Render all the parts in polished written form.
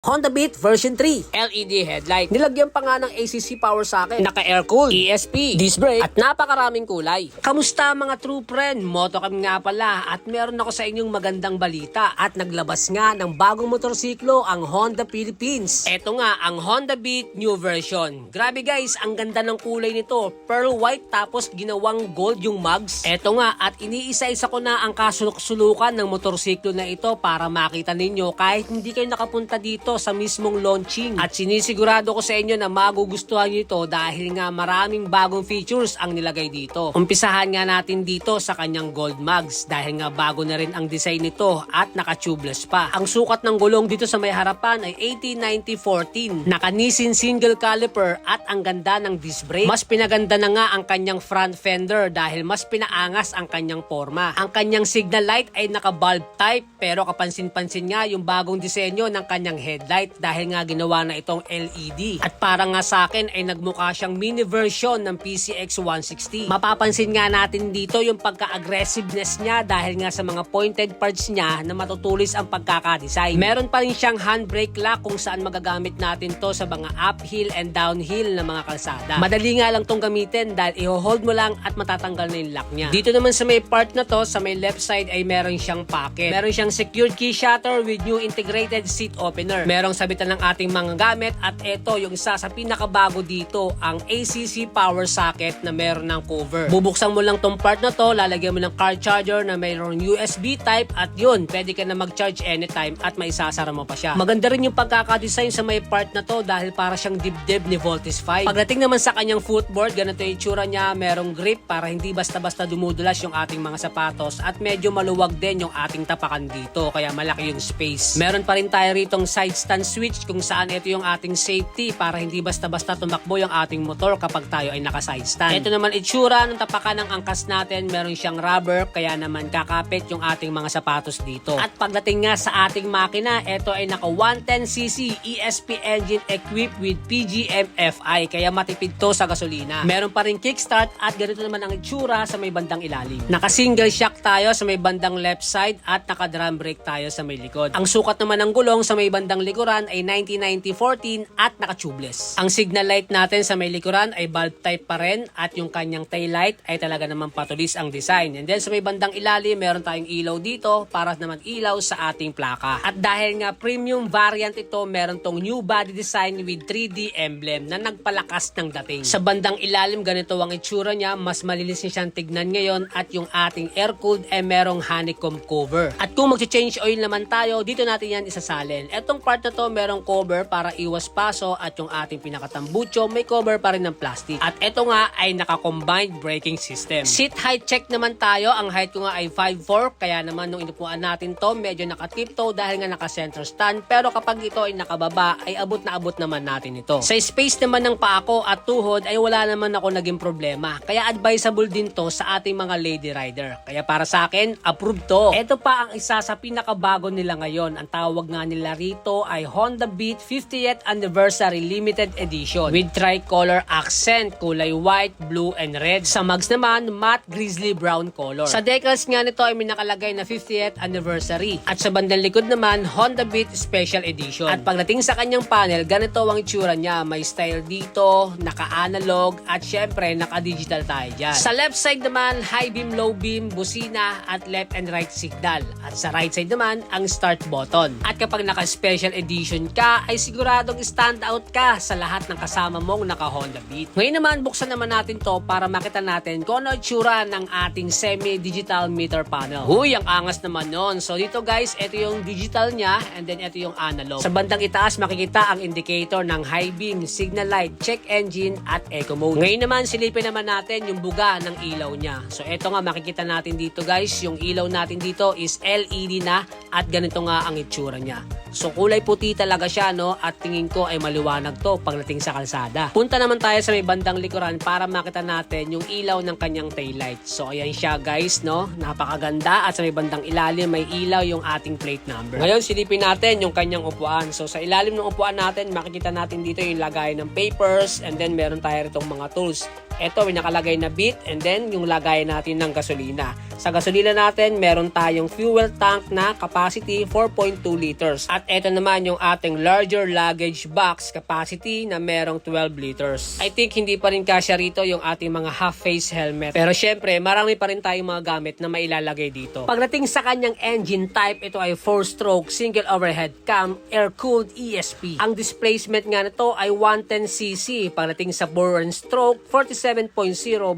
Honda Beat version 3, LED headlight. Nilagyan pa nga ng ACC power socket, naka-air-cooled, ESP, disc brake, at napakaraming kulay. Kamusta mga true friend? Motocam nga pala at meron ako sa inyong magandang balita at naglabas nga ng bagong motorsiklo ang Honda Philippines. Eto nga ang Honda Beat new version. Grabe guys, ang ganda ng kulay nito. Pearl white tapos ginawang gold yung mugs. Eto nga at iniisa-isa ko na ang kasulok-sulukan ng motorsiklo na ito para makita ninyo kahit hindi kayo nakapunta dito sa mismong launching. At sinisigurado ko sa inyo na magugustuhan nyo ito dahil nga maraming bagong features ang nilagay dito. Umpisahan nga natin dito sa kanyang gold mugs dahil nga bago na rin ang design nito at naka-tubeless pa. Ang sukat ng gulong dito sa may harapan ay 80-90-14. Naka-Nissin single caliper at ang ganda ng disc brake. Mas pinaganda na nga ang kanyang front fender dahil mas pinaangas ang kanyang forma. Ang kanyang signal light ay naka-bulb type pero kapansin-pansin nga yung bagong disenyo ng kanyang headlight dahil nga ginawa na itong LED. At para nga sa akin ay nagmukha siyang mini version ng PCX 160. Mapapansin nga natin dito yung pagka-aggressiveness niya dahil nga sa mga pointed parts niya na matutulis ang pagkakadesign. Meron pa rin siyang handbrake lock kung saan magagamit natin to sa mga uphill and downhill na mga kalsada. Madali nga lang tong gamitin dahil i-hold mo lang at matatanggal na yung lock niya. Dito naman sa may part na to, sa may left side ay meron siyang pocket. Meron siyang secured key shutter with new integrated seat opener. Merong sabitan ng ating mga gamit at ito yung isa sa pinakabago dito, ang ACC power socket na meron ng cover. Bubuksan mo lang tong part na to, lalagyan mo ng car charger na mayroong USB type at yun, pwede ka na mag-charge anytime at maisasara mo pa siya. Maganda rin yung pagkakadesign sa may part na to dahil para siyang dibdib ni Voltis 5. Pagdating naman sa kanyang footboard, ganito yung itsura niya, merong grip para hindi basta-basta dumudulas yung ating mga sapatos at medyo maluwag din yung ating tapakan dito kaya malaki yung space. Meron pa rin tayo ritong side stand switch kung saan ito yung ating safety para hindi basta-basta tumakbo yung ating motor kapag tayo ay naka-side stand. Ito naman itsura ng tapakan ng angkas natin, meron siyang rubber kaya naman kakapit yung ating mga sapatos dito. At pagdating nga sa ating makina, ito ay naka 110cc ESP engine equipped with PGM FI kaya matipid to sa gasolina. Meron pa rin kickstart at ganito naman ang itsura sa may bandang ilalim. Naka-single shock tayo sa may bandang left side at naka-drum brake tayo sa may likod. Ang sukat naman ng gulong sa may bandang likuran ay 90-90-14 at naka-tubeless. Ang signal light natin sa may likuran ay bulb type pa rin at yung kanyang tail light ay talaga naman patulis ang design. And then sa may bandang ilalim, meron tayong ilaw dito para naman ilaw sa ating plaka. At dahil nga premium variant ito, meron tong new body design with 3D emblem na nagpalakas ng dating. Sa bandang ilalim, ganito ang itsura niya, mas malinis siyang tignan ngayon at yung ating air-cooled ay merong honeycomb cover. At kung mag-change oil naman tayo, dito natin yan isasalin. Etong part na to, merong cover para iwas paso at yung ating pinakatambucho may cover pa rin ng plastic. At eto nga ay naka-combined braking system. Seat height check naman tayo. Ang height ko nga ay 5'4", kaya naman nung inupuan natin to, medyo naka-tiptoe dahil nga naka-center stand. Pero kapag ito ay nakababa, ay abot na abot naman natin ito. Sa space naman ng paa ko at tuhod ay wala naman ako naging problema. Kaya advisable din to sa ating mga lady rider. Kaya para sa akin, approved to. Ito pa ang isa sa pinakabago nila ngayon. Ang tawag nga nila rito ay Honda Beat 50th Anniversary Limited Edition with tricolor accent, kulay white, blue, and red. Sa mugs naman, matte grizzly brown color. Sa decals nga nito ay may nakalagay na 50th Anniversary. At sa bandang likod naman, Honda Beat Special Edition. At pagdating sa kanyang panel, ganito ang itsura niya. May style dito, naka-analog, at syempre, naka-digital tayo dyan. Sa left side naman, high beam, low beam, busina, at left and right signal. At sa right side naman, ang start button. At kapag naka-special edition ka, ay siguradong stand out ka sa lahat ng kasama mong naka-Honda Beat. Ngayon naman, buksan naman natin to para makita natin kung ano itsura ng ating semi-digital meter panel. Huy, ang angas naman nun. So dito guys, ito yung digital niya and then ito yung analog. Sa bandang itaas, makikita ang indicator ng high beam, signal light, check engine, at eco mode. Ngayon naman, silipin naman natin yung buga ng ilaw niya. So ito nga, makikita natin dito guys, yung ilaw natin dito is LED na at ganito nga ang itsura niya. So kulay puti talaga siya, no? At tingin ko ay maliwanag to pagdating sa kalsada. Punta naman tayo sa may bandang likuran para makita natin yung ilaw ng kanyang taillight. So ayan siya guys, no? Napakaganda at sa may bandang ilalim may ilaw yung ating plate number. Ngayon silipin natin yung kanyang upuan. So sa ilalim ng upuan natin, makikita natin dito yung lagay ng papers and then meron tayo ritong mga tools. Ito may nakalagay na beat and then yung lagay natin ng gasolina. Sa gasolina natin, meron tayong fuel tank na capacity 4.2 liters. At ito naman yung ating larger luggage box capacity na merong 12 liters. I think hindi pa rin kasya rito yung ating mga half-face helmet. Pero syempre, marami pa rin tayong mga gamit na mailalagay dito. Pagdating sa kanyang engine type, ito ay 4-stroke single overhead cam air-cooled ESP. Ang displacement nga nito ay 110cc. Pagdating sa bore and stroke, 47.0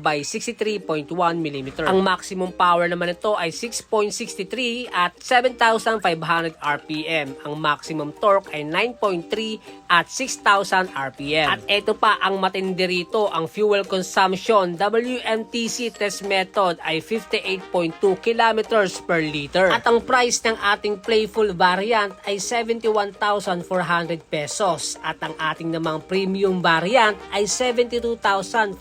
by 63.1 mm. Ang maximum power naman nito ay 6.63 at 7,500 RPM. Ang maximum torque ay 9.3 at 6,000 RPM. At ito pa ang matindi rito, ang fuel consumption WMTC test method ay 58.2 kilometers per liter. At ang price ng ating playful variant ay 71,400 pesos. At ang ating namang premium variant ay 72,400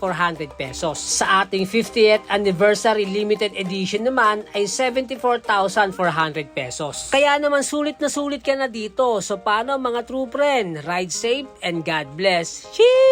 pesos. Sa ating 50th anniversary limited edition naman ay 74,400 pesos. Kaya naman sulit na sulit ka na dito. So paano mga true friend? Ride safe and God bless. Cheers!